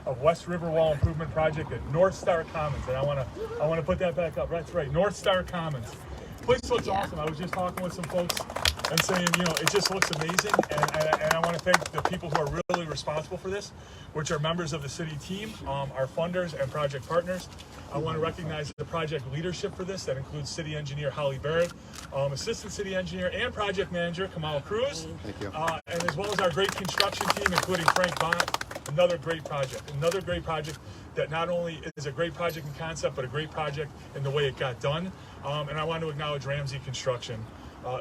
of West River Wall Improvement Project at North Star Commons. And I want to put that back up. That's right, North Star Commons. Place looks awesome. I was just talking with some folks and saying, it just looks amazing. And I want to thank the people who are really responsible for this, which are members of the city team, our funders and project partners. I want to recognize the project leadership for this. That includes city engineer Holly Barrett, assistant city engineer and project manager Kamal Cruz. Thank you. And as well as our great construction team, including Frank Bont. Another great project that not only is a great project in concept, but a great project in the way it got done. And I want to acknowledge Ramsey Construction,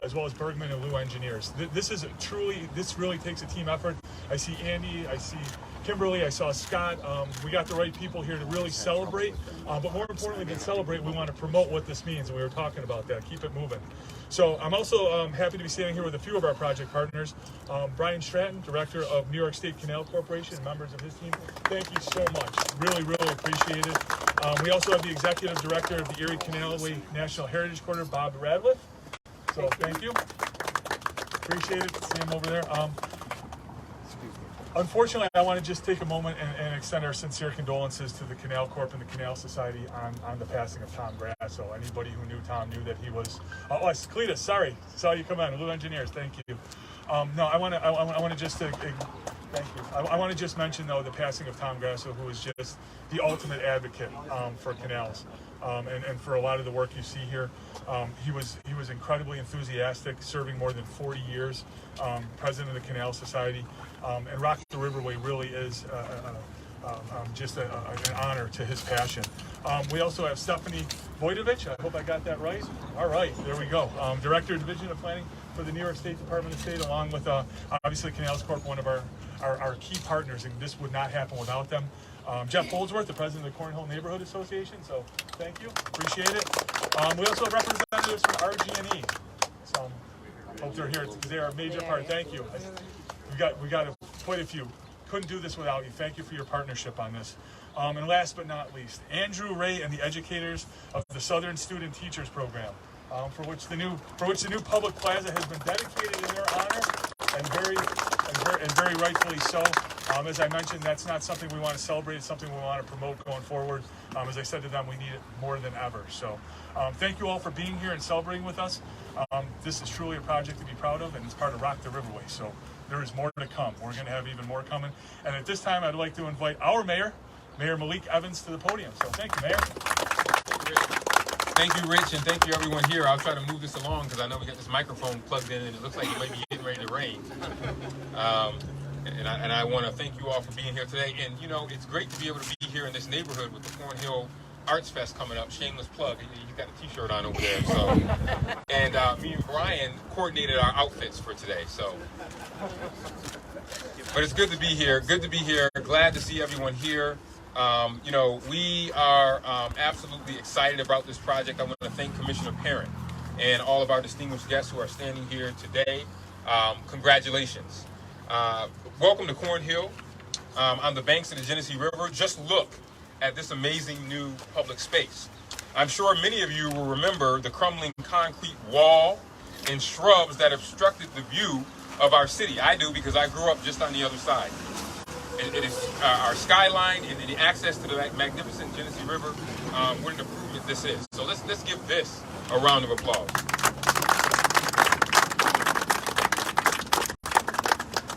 as well as Bergman and Lou Engineers. This really takes a team effort. I see Andy, I see Kimberly, I saw Scott. We got the right people here to really celebrate, but more importantly than celebrate, we want to promote what this means, and we were talking about that, keep it moving. So I'm also happy to be standing here with a few of our project partners. Brian Stratton, Director of New York State Canal Corporation, members of his team, thank you so much, really, really appreciate it. We also have the Executive Director of the Erie Canalway National Heritage Corridor, Bob Radcliffe, so thank you, appreciate it, see him over there. Unfortunately, I want to just take a moment and extend our sincere condolences to the Canal Corp and the Canal Society on the passing of Tom Grasso. Anybody who knew Tom knew that he was. Cletus, sorry, saw you come on. Lou Engineers, thank you. No, I want to just thank you. I want to just mention though the passing of Tom Grasso, who is just the ultimate advocate for canals. And for a lot of the work you see here, he was incredibly enthusiastic, serving more than 40 years, president of the Canal Society, and Rock the Riverway really is just an honor to his passion. We also have Stephanie Vojdovich. I hope I got that right. All right, there we go. Director of Division of Planning for the New York State Department of State, along with obviously Canals Corp, one of our key partners, and this would not happen without them. Jeff Holdsworth, the president of the Cornhill Neighborhood Association, so thank you, appreciate it. We also have representatives from RG&E, so hope they're here because they are a major part. Thank you. We got quite a few. Couldn't do this without you. Thank you for your partnership on this. And last but not least, Andrew Ray and the educators of the Southern Student Teachers Program, for which the new public plaza has been dedicated in their honor, and very rightfully so. As I mentioned, that's not something we want to celebrate. It's something we want to promote going forward. As I said to them, we need it more than ever. So thank you all for being here and celebrating with us. This is truly a project to be proud of, and it's part of Rock the Riverway. So there is more to come. We're going to have even more coming. And at this time, I'd like to invite our mayor, Mayor Malik Evans, to the podium. So thank you, Mayor. Thank you, Rich, and thank you, everyone here. I'll try to move this along because I know we got this microphone plugged in, and it looks like it might be getting ready to rain. And I want to thank you all for being here today. And, it's great to be able to be here in this neighborhood with the Cornhill Arts Fest coming up. Shameless plug. You got a T-shirt on over there. So, and me and Brian coordinated our outfits for today. So, but it's good to be here. Good to be here. Glad to see everyone here. We are absolutely excited about this project. I want to thank Commissioner Parent and all of our distinguished guests who are standing here today. Congratulations. Welcome to Cornhill on the banks of the Genesee River. Just look at this amazing new public space. I'm sure many of you will remember the crumbling concrete wall and shrubs that obstructed the view of our city. I do because I grew up just on the other side. It is our skyline and the access to the magnificent Genesee River. What an improvement this is. So let's give this a round of applause.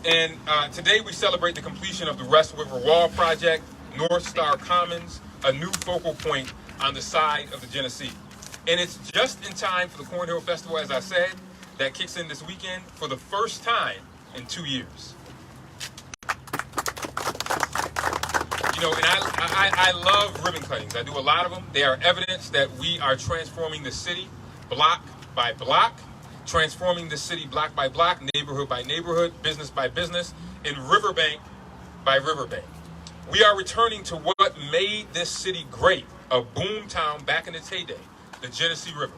And today we celebrate the completion of the West River Wall Project, North Star Commons, a new focal point on the side of the Genesee. And it's just in time for the Cornhill Festival, as I said, that kicks in this weekend for the first time in 2 years. And I love ribbon cuttings. I do a lot of them. They are evidence that we are transforming the city block by block, transforming the city block by block, neighborhood by neighborhood, business by business, and riverbank by riverbank. We are returning to what made this city great, a boom town back in its heyday, the Genesee River,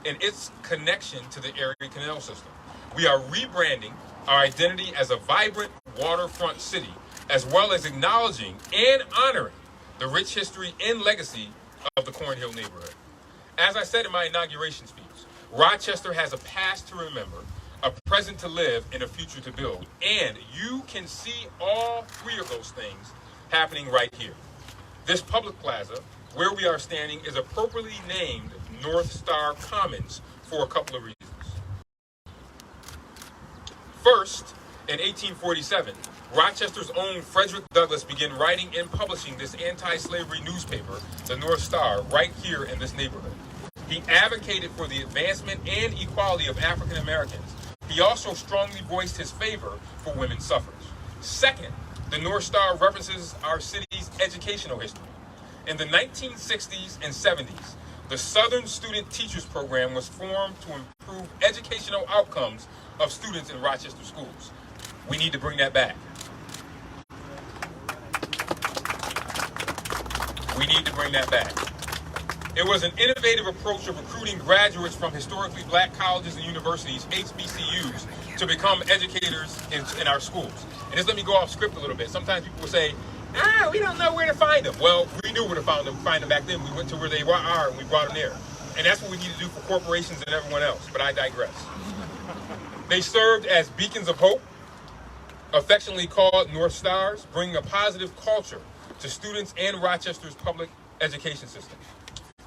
and its connection to the Erie Canal system. We are rebranding our identity as a vibrant waterfront city, as well as acknowledging and honoring the rich history and legacy of the Cornhill neighborhood. As I said in my inauguration speech, Rochester has a past to remember, a present to live, and a future to build. And you can see all three of those things happening right here. This public plaza, where we are standing, is appropriately named North Star Commons for a couple of reasons. First, in 1847, Rochester's own Frederick Douglass began writing and publishing this anti-slavery newspaper, the North Star, right here in this neighborhood. He advocated for the advancement and equality of African Americans. He also strongly voiced his favor for women's suffrage. Second, the North Star references our city's educational history. In the 1960s and 70s, the Southern Student Teachers Program was formed to improve educational outcomes of students in Rochester schools. We need to bring that back. We need to bring that back. It was an innovative approach of recruiting graduates from historically black colleges and universities, HBCUs, to become educators in our schools. And just let me go off script a little bit. Sometimes people will say, we don't know where to find them. Well, we knew where to find them back then. We went to where they are and we brought them there. And that's what we need to do for corporations and everyone else. But I digress. They served as beacons of hope, affectionately called North Stars, bringing a positive culture to students and Rochester's public education system.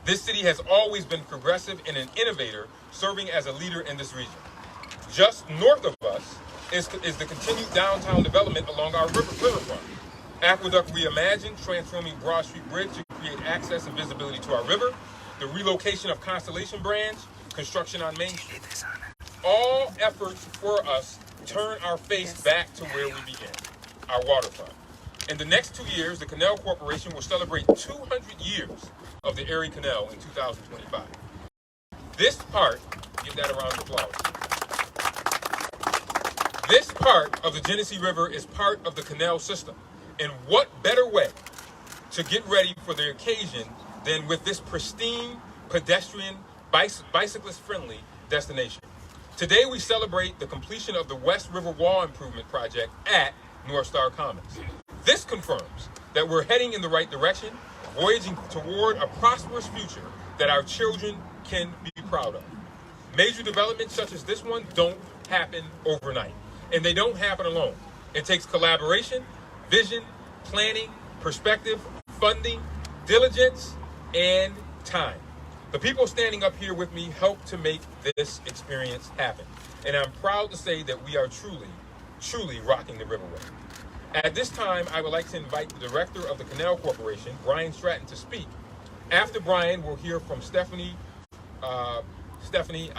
This city has always been progressive and an innovator, serving as a leader in this region. Just north of us is the continued downtown development along our riverfront. Aqueduct Reimagined, transforming Broad Street Bridge to create access and visibility to our river. The relocation of Constellation Branch, construction on Main Street. All efforts for us turn our face back to where we began, our waterfront. In the next 2 years, the Canal Corporation will celebrate 200 years of the Erie Canal in 2025. This part, give that a round of applause. This part of the Genesee River is part of the canal system. And what better way to get ready for the occasion than with this pristine, pedestrian, bicyclist-friendly destination? Today we celebrate the completion of the West River Wall Improvement Project at North Star Commons. This confirms that we're heading in the right direction, voyaging toward a prosperous future that our children can be proud of. Major developments such as this one don't happen overnight, and they don't happen alone. It takes collaboration, vision, planning, perspective, funding, diligence, and time. The people standing up here with me helped to make this experience happen, and I'm proud to say that we are truly, truly rocking the Riverway. At this time, I would like to invite the director of the Canal Corporation, Brian Stratton, to speak. After Brian, we'll hear from Stephanie. Stephanie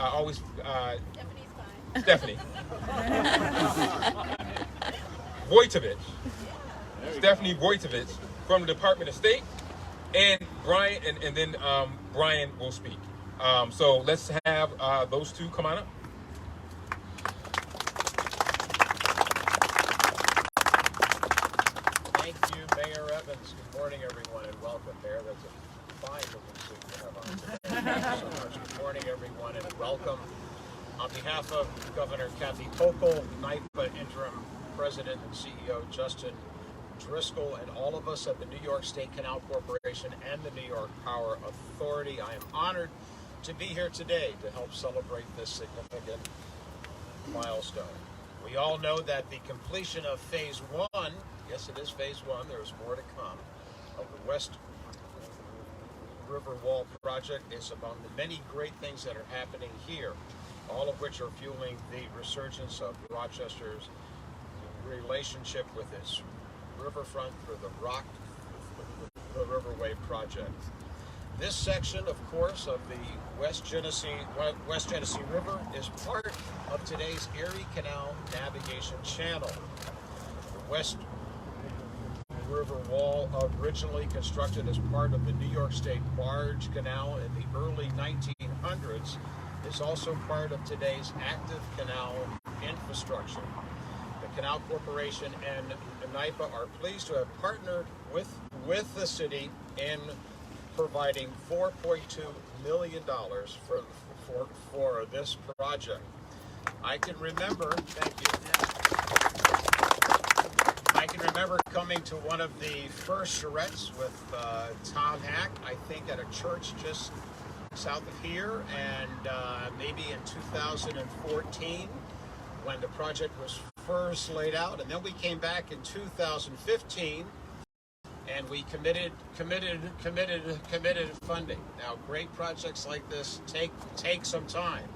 Vojtovich. Stephanie Vojtovich from the Department of State, and Brian, and then Brian will speak. So let's have those two come on up. Thank you, Mayor Evans. Good morning, everyone, and welcome, Mayor. That's a fine-looking suit you have on today. Thank you so much. Good morning, everyone, and welcome. On behalf of Governor Kathy Hochul, NYPA Interim President and CEO Justin Driscoll, and all of us at the New York State Canal Corporation and the New York Power Authority, I am honored to be here today to help celebrate this significant milestone. We all know that the completion of Phase 1, yes, it is Phase 1, there is more to come, of the West River Wall project is among the many great things that are happening here, all of which are fueling the resurgence of Rochester's relationship with its riverfront for the Riverway project. This section, of course, of the West Genesee River is part of today's Erie Canal navigation channel. The West River Wall, originally constructed as part of the New York State Barge Canal in the early 1900s, is also part of today's active canal infrastructure. The Canal Corporation and NYPA are pleased to have partnered with the city in providing $4.2 million for this project. I can remember, thank you. I can remember coming to one of the first charrettes with Tom Hack, I think at a church just south of here, and maybe in 2014 when the project was first laid out, and then we came back in 2015 and we committed funding. Now, great projects like this take some time.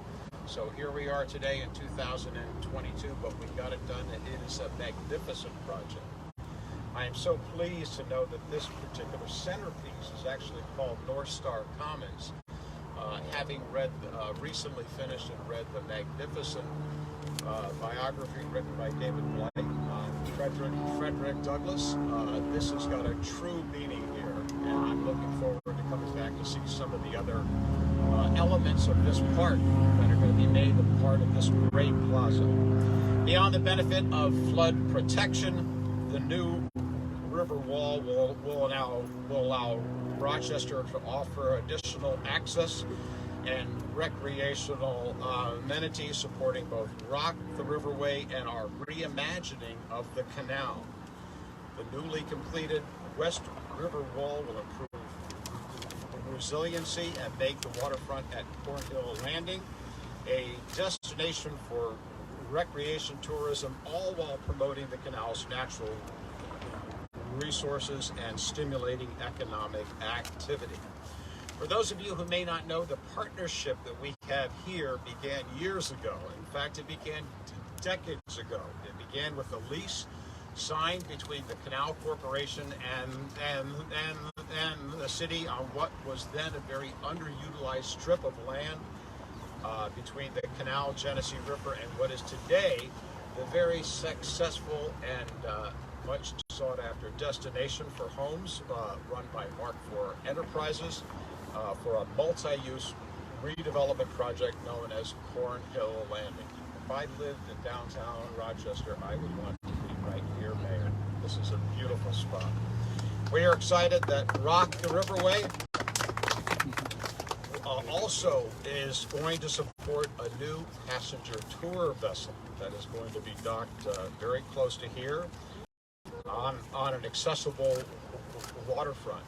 So here we are today in 2022, but we got it done, and it is a magnificent project. I am so pleased to know that this particular centerpiece is actually called North Star Commons. Having recently finished and read the magnificent biography written by David Blight on Frederick Douglass, this has got a true meaning here, and I'm looking forward to coming back to see some of the other elements of this park that are going to be made a part of this great plaza. Beyond the benefit of flood protection, the new river wall will allow Rochester to offer additional access and recreational amenities supporting both Rock the Riverway and our reimagining of the canal. The newly completed West River Wall will improve resiliency and make the waterfront at Cornhill Landing a destination for recreation tourism, all while promoting the canal's natural resources and stimulating economic activity. For those of you who may not know, the partnership that we have here began years ago. In fact, it began decades ago. It began with a lease signed between the Canal Corporation and the city on what was then a very underutilized strip of land between the Canal, Genesee River, and what is today the very successful and much sought after destination for homes run by Mark IV Enterprises for a multi-use redevelopment project known as Cornhill Landing. If I lived in downtown Rochester, I would want to be right here, Mayor. This is a beautiful spot. We are excited that Rock the Riverway also is going to support a new passenger tour vessel that is going to be docked very close to here on an accessible waterfront,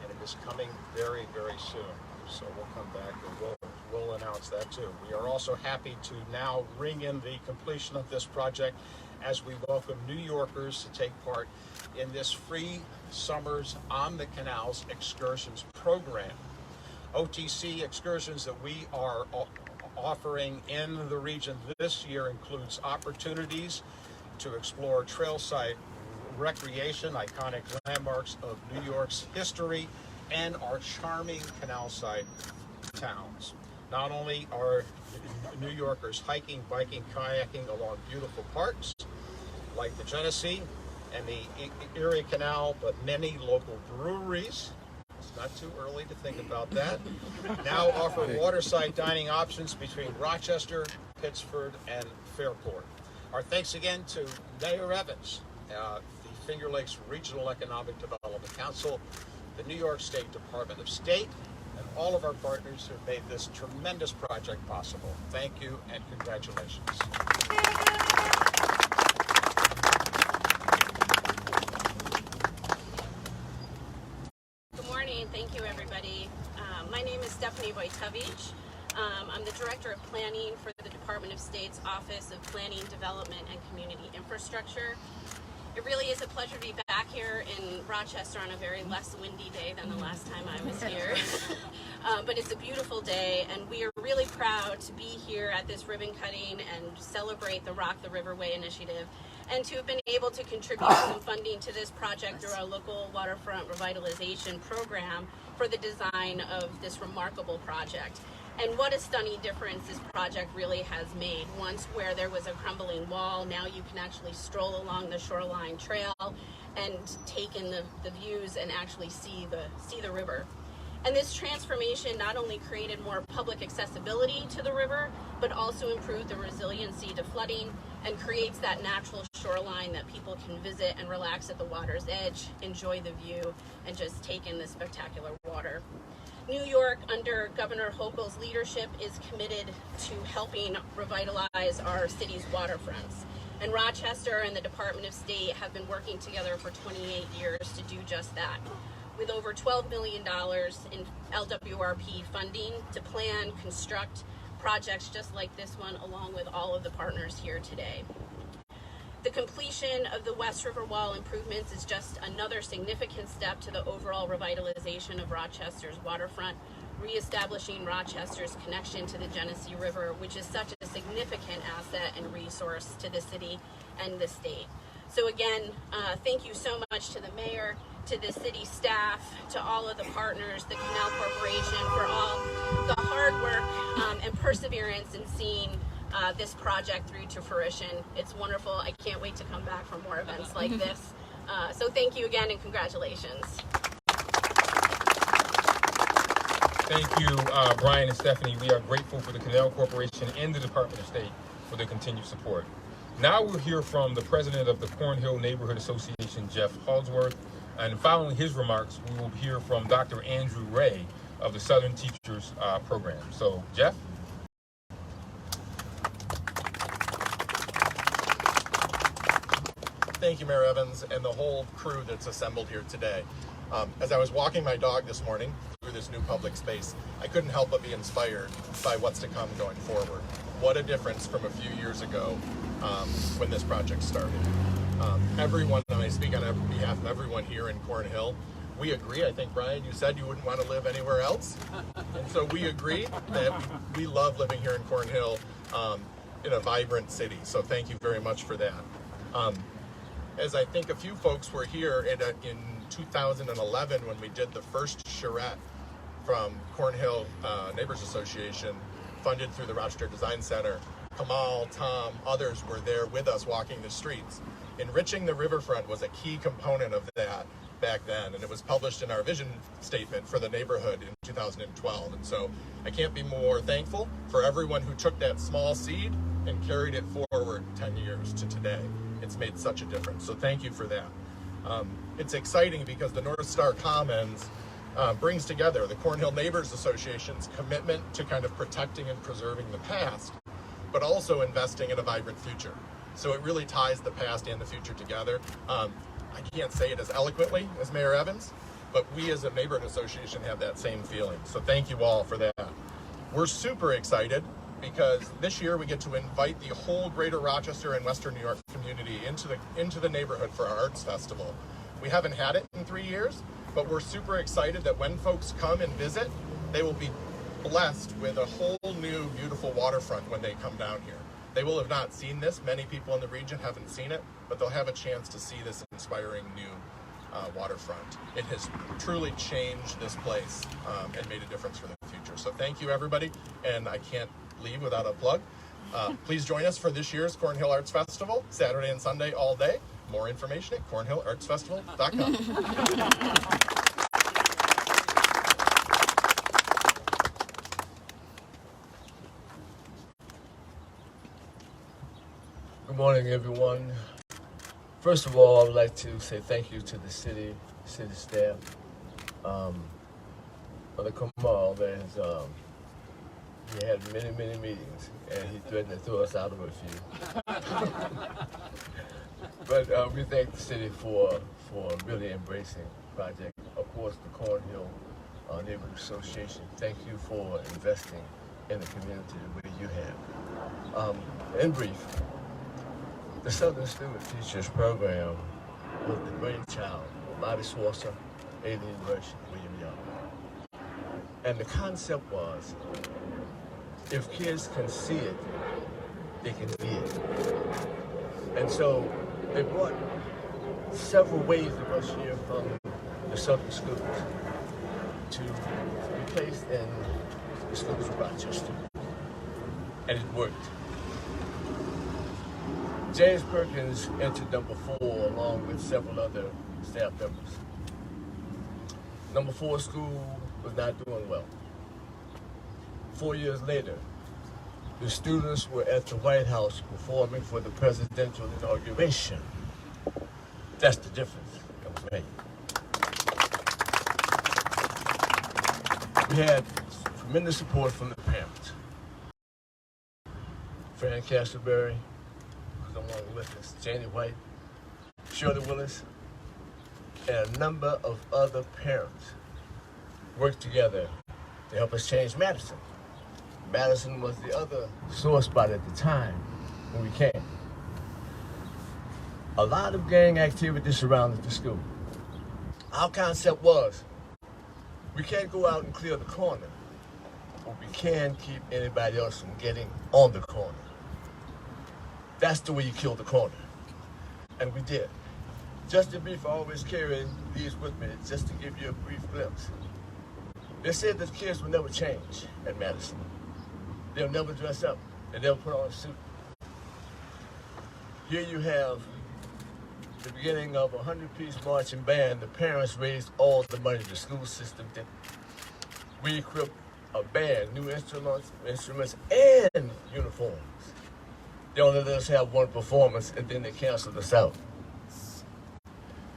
and it is coming very, very soon. So we'll come back and we'll announce that too. We are also happy to now ring in the completion of this project as we welcome New Yorkers to take part in this free Summers on the Canals excursions program. OTC excursions that we are offering in the region this year includes opportunities to explore trailside recreation, iconic landmarks of New York's history, and our charming canal-side towns. Not only are New Yorkers hiking, biking, kayaking along beautiful parks like the Genesee and the Erie Canal, but many local breweries, it's not too early to think about that, now offer waterside dining options between Rochester, Pittsford, and Fairport. Our thanks again to Mayor Evans, the Finger Lakes Regional Economic Development Council, the New York State Department of State, and all of our partners who have made this tremendous project possible. Thank you and congratulations. Good morning. Thank you, everybody. My name is Stephanie Wojtowicz. I'm the Director of Planning for the Department of State's Office of Planning, Development, and Community Infrastructure. It really is a pleasure to be back here in Rochester on a very less windy day than the last time I was here. But it's a beautiful day, and we are really proud to be here at this ribbon cutting and celebrate the Rock the Riverway initiative, and to have been able to contribute some funding to this project through our local waterfront revitalization program for the design of this remarkable project. And what a stunning difference this project really has made. Once where there was a crumbling wall, now you can actually stroll along the shoreline trail and take in the views and actually see the river. And this transformation not only created more public accessibility to the river, but also improved the resiliency to flooding and creates that natural shoreline that people can visit and relax at the water's edge, enjoy the view, and just take in the spectacular water. New York, under Governor Hochul's leadership, is committed to helping revitalize our city's waterfronts. And Rochester and the Department of State have been working together for 28 years to do just that, with over $12 million in LWRP funding to plan, construct projects just like this one, along with all of the partners here today. The completion of the West River Wall improvements is just another significant step to the overall revitalization of Rochester's waterfront, reestablishing Rochester's connection to the Genesee River, which is such a significant asset and resource to the city and the state. So again, thank you so much to the mayor, to the city staff, to all of the partners, the Canal Corporation, for all the hard work and perseverance in seeing this project through to fruition. It's wonderful. I can't wait to come back for more events like this. So thank you again and congratulations. Thank you, Brian and Stephanie. We are grateful for the Canal Corporation and the Department of State for their continued support. Now we'll hear from the president of the Cornhill Neighborhood Association, Jeff Halsworth, and following his remarks, we will hear from Dr. Andrew Ray of the Southern Teachers Program. So, Jeff? Thank you, Mayor Evans, and the whole crew that's assembled here today. As I was walking my dog this morning through this new public space, I couldn't help but be inspired by what's to come going forward. What a difference from a few years ago when this project started. Everyone, and I speak on behalf of everyone here in Cornhill, we agree. I think, Brian, you said you wouldn't want to live anywhere else. And so we agree that we love living here in Cornhill in a vibrant city. So thank you very much for that. As I think a few folks were here in 2011 when we did the first charrette from Cornhill Neighbors Association, funded through the Rochester Design Center. Kamal, Tom, others were there with us walking the streets. Enriching the riverfront was a key component of that back then, and it was published in our vision statement for the neighborhood in 2012. And so I can't be more thankful for everyone who took that small seed and carried it forward 10 years to today. It's made such a difference. So thank you for that. It's exciting because the North Star Commons brings together the Cornhill Neighbors Association's commitment to kind of protecting and preserving the past, but also investing in a vibrant future. So it really ties the past and the future together. I can't say it as eloquently as Mayor Evans, but we as a neighborhood association have that same feeling. So thank you all for that. We're super excited because this year we get to invite the whole greater Rochester and Western New York community into the neighborhood for our Arts Festival. We haven't had it in 3 years, but we're super excited that when folks come and visit, they will be blessed with a whole new beautiful waterfront when they come down here. They will have not seen this. Many people in the region haven't seen it, but they'll have a chance to see this inspiring new waterfront. It has truly changed this place and made a difference for the future. So thank you, everybody, and I can't leave without a plug. Please join us for this year's Cornhill Arts Festival, Saturday and Sunday all day. More information at cornhillartsfestival.com. Good morning, everyone. First of all, I would like to say thank you to the city staff. Brother Kamal, he had many meetings, and he threatened to throw us out of a few. But we thank the city for really embracing the project. Of course, the Cornhill Neighborhood Association, thank you for investing in the community the way you have. In brief, the Southern Student Teachers Program was the brainchild of Bobby Swartzer, Aileen Rush, William Young. And the concept was, if kids can see it, they can be it. And so they brought several ways of us here from the Southern schools to be placed in the schools of Rochester. And it worked. James Perkins entered number 4 along with several other staff members. Number 4 school was not doing well. 4 years later, the students were at the White House performing for the presidential inauguration. That's the difference that was made. We had tremendous support from the parents. Fran Castleberry, who's along with us, Janie White, Shirley Willis, and a number of other parents worked together to help us change Madison. Madison was the other sore spot at the time when we came. a lot of gang activity surrounded the school. Our concept was, we can't go out and clear the corner, but we can keep anybody else from getting on the corner. That's the way you kill the corner. And we did. Just to brief, I always carry these with me, just to give you a brief glimpse. They said that kids will never change at Madison. They'll never dress up. They never put on a suit. Here you have the beginning of a 100-piece marching band. The parents raised all the money. The school system did. We equipped a band, new instruments and uniforms. They only let us have one performance, and then they canceled us out.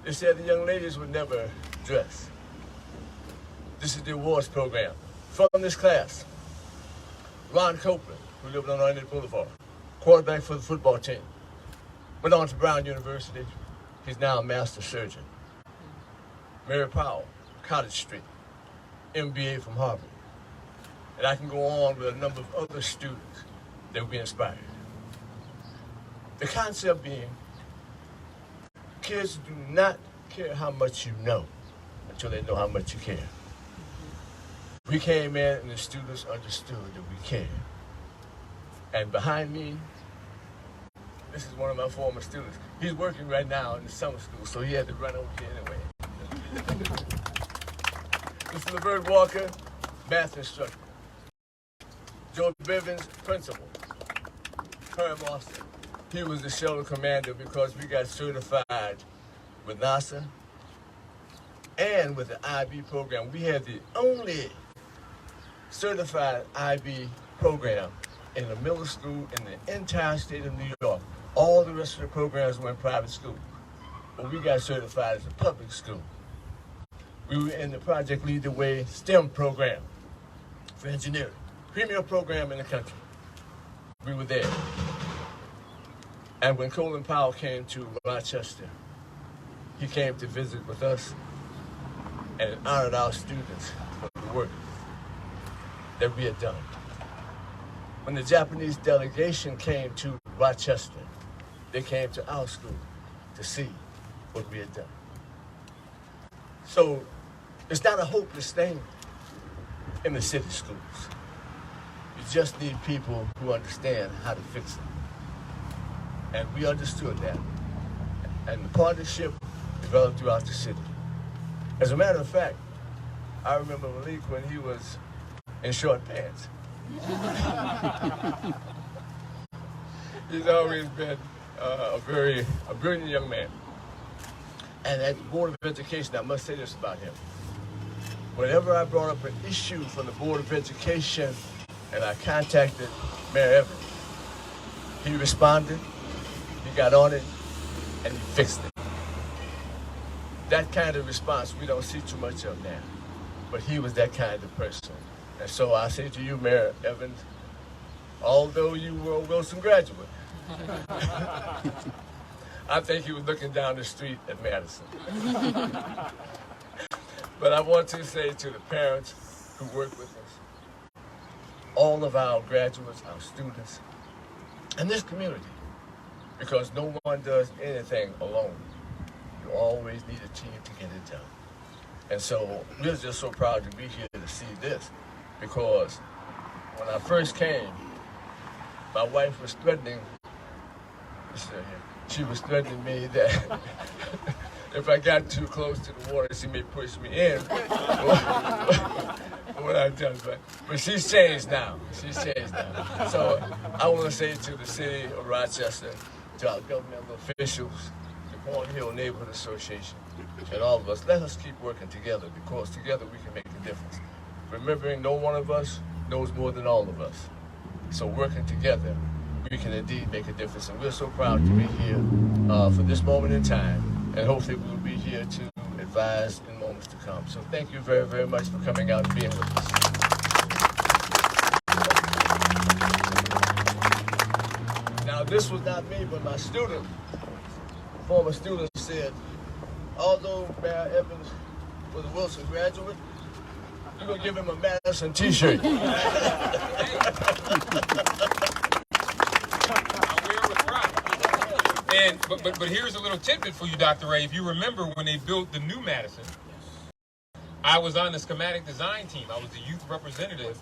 They said the young ladies would never dress. This is the awards program. From this class, Ron Copeland, who lived on Arnett Boulevard, quarterback for the football team, went on to Brown University. He's now a master surgeon. Mary Powell, Cottage Street, MBA from Harvard. And I can go on with a number of other students that we inspired. The concept being, kids do not care how much you know until they know how much you care. We came in and the students understood that we cared. And behind me, this is one of my former students. He's working right now in the summer school, so he had to run over here anyway. Mr. LeVert Walker, math instructor. Joe Bivens, principal. Herm Austin, he was the shelter commander because we got certified with NASA and with the IB program. We had the only certified IB program in the middle school in the entire state of New York. All the rest of the programs were in private school, but we got certified as a public school. We were in the Project Lead the Way STEM program for engineering, premier program in the country. We were there. And when Colin Powell came to Rochester, he came to visit with us and honored our students for the work that we had done. When the Japanese delegation came to Rochester, they came to our school to see what we had done. So it's not a hopeless thing in the city schools. You just need people who understand how to fix it. And we understood that. And the partnership developed throughout the city. As a matter of fact, I remember Malik when he was in short pants. He's always been a brilliant young man. And at the Board of Education, I must say this about him. Whenever I brought up an issue from the Board of Education and I contacted Mayor Evans, he responded, he got on it, and he fixed it. That kind of response we don't see too much of now, but he was that kind of person. And so I say to you, Mayor Evans, although you were a Wilson graduate, I think he was looking down the street at Madison. But I want to say to the parents who work with us, all of our graduates, our students, and this community, because no one does anything alone. You always need a team to get it done. And so we're just so proud to be here to see this, because when I first came, my wife was threatening, she was threatening me that if I got too close to the water, she may push me in. What I've done, but she's changed now. She's changed now. So I want to say to the city of Rochester, to our governmental officials, the Cornhill Neighborhood Association, and all of us, let us keep working together, because together we can make a difference. Remembering no one of us knows more than all of us. So working together, we can indeed make a difference. And we're so proud to be here for this moment in time. And hopefully we'll be here to advise in moments to come. So thank you very, very much for coming out and being with us. Now this was not me, but my student, former student, said, although Mayor Evans was a Wilson graduate, you're going to give him a Madison t-shirt. But here's a little tidbit for you, Dr. Ray. If you remember when they built the new Madison, I was on the schematic design team. I was the youth representative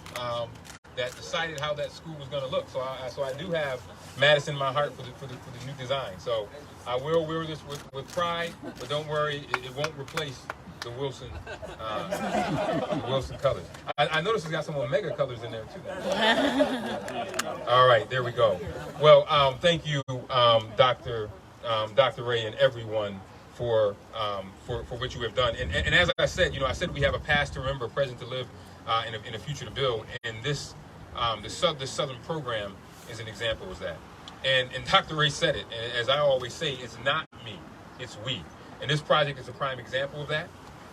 that decided how that school was going to look. So I do have Madison in my heart for the new design. So I will wear this with pride, but don't worry, it won't replace the Wilson colors. I noticed it's got some Omega colors in there too. All right, there we go. Well, thank you, Dr. Ray, and everyone for what you have done. And as I said, I said we have a past to remember, a present to live, and a future to build. And this Southern program is an example of that. And Dr. Ray said it, and as I always say, it's not me, it's we. And this project is a prime example of that.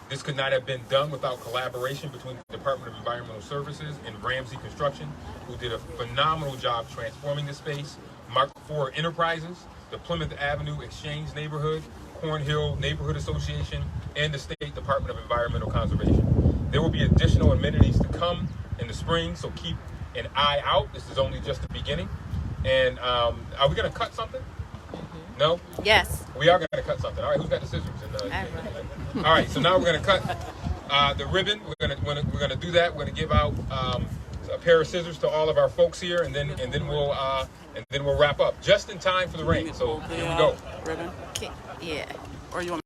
This could not have been done without collaboration between the Department of Environmental Services and Ramsey Construction, who did a phenomenal job transforming the space, Mark IV Enterprises, the Plymouth Avenue Exchange Neighborhood, Cornhill Neighborhood Association, and the State Department of Environmental Conservation. There will be additional amenities to come in the spring, so keep an eye out. This is only just the beginning. And are we going to cut something? No? Yes. We are going to cut something. All right, who's got the scissors? All right, so now we're going to cut the ribbon. We're going to do that. We're going to give out a pair of scissors to all of our folks here, and then we'll wrap up just in time for the rain. So here we go. Ribbon. Okay. Yeah. Or you want